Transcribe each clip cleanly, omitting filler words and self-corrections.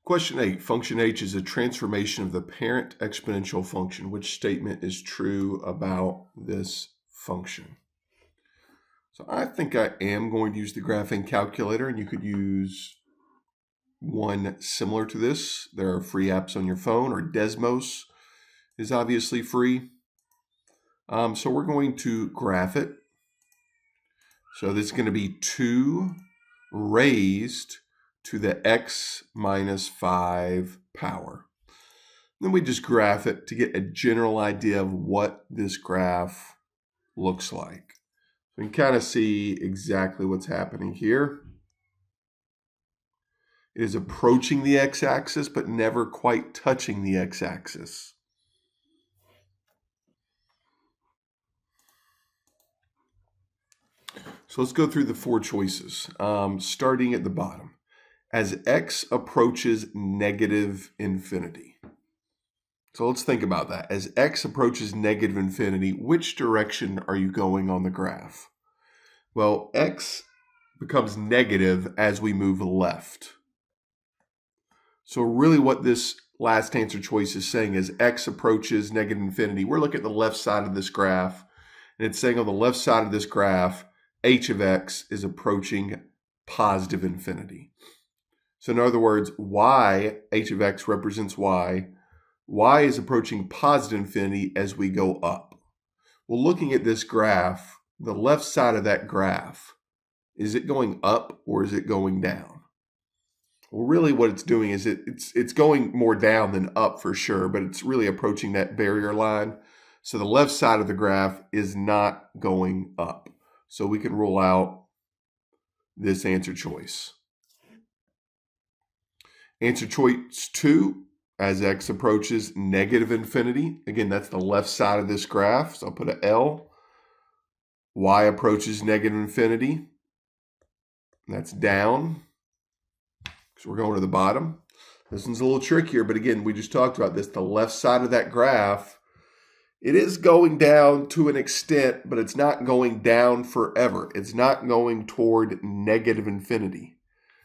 Question 8, function h is a transformation of the parent exponential function. Which statement is true about this function? So I think I am going to use the graphing calculator, and you could use one similar to this. There are free apps on your phone, or Desmos is obviously free. So we're going to graph it. So this is going to be 2 raised to the x minus 5 power. Then we just graph it to get a general idea of what this graph looks like. So you can kind of see exactly what's happening here. It is approaching the x-axis, but never quite touching the x-axis. So let's go through the 4 choices, starting at the bottom. As x approaches negative infinity. So let's think about that. As x approaches negative infinity, which direction are you going on the graph? Well, x becomes negative as we move left. So really what this last answer choice is saying is x approaches negative infinity. We're looking at the left side of this graph, and it's saying on the left side of this graph, h of x is approaching positive infinity. So in other words, y, h of x represents y is approaching positive infinity as we go up. Well, looking at this graph, the left side of that graph, is it going up or is it going down? Well, really what it's doing is it's going more down than up for sure, but it's really approaching that barrier line. So the left side of the graph is not going up. So we can rule out this answer choice. Answer choice 2, as x approaches negative infinity. Again, that's the left side of this graph, so I'll put an L. Y approaches negative infinity. That's down, so we're going to the bottom. This one's a little trickier, but again, we just talked about this. The left side of that graph, it is going down to an extent, but it's not going down forever. It's not going toward negative infinity.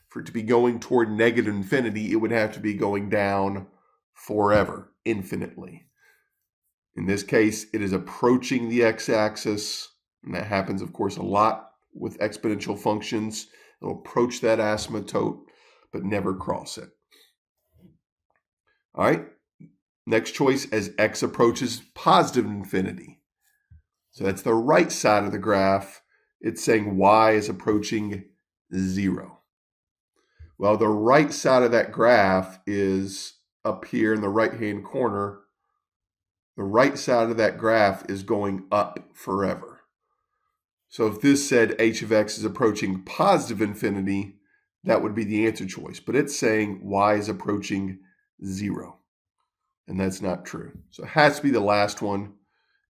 For it to be going toward negative infinity, it would have to be going down forever, infinitely. In this case, it is approaching the x-axis, and that happens, of course, a lot with exponential functions. It'll approach that asymptote, but never cross it. All right, next choice, as x approaches positive infinity. So that's the right side of the graph. It's saying y is approaching 0. Well, the right side of that graph is up here in the right-hand corner. The right side of that graph is going up forever. So if this said h of x is approaching positive infinity, that would be the answer choice. But it's saying y is approaching 0. And that's not true. So it has to be the last one.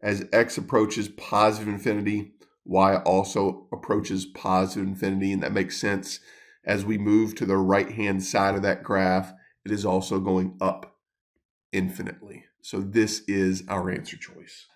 As x approaches positive infinity, y also approaches positive infinity, and that makes sense. As we move to the right-hand side of that graph, it is also going up infinitely. So this is our answer choice.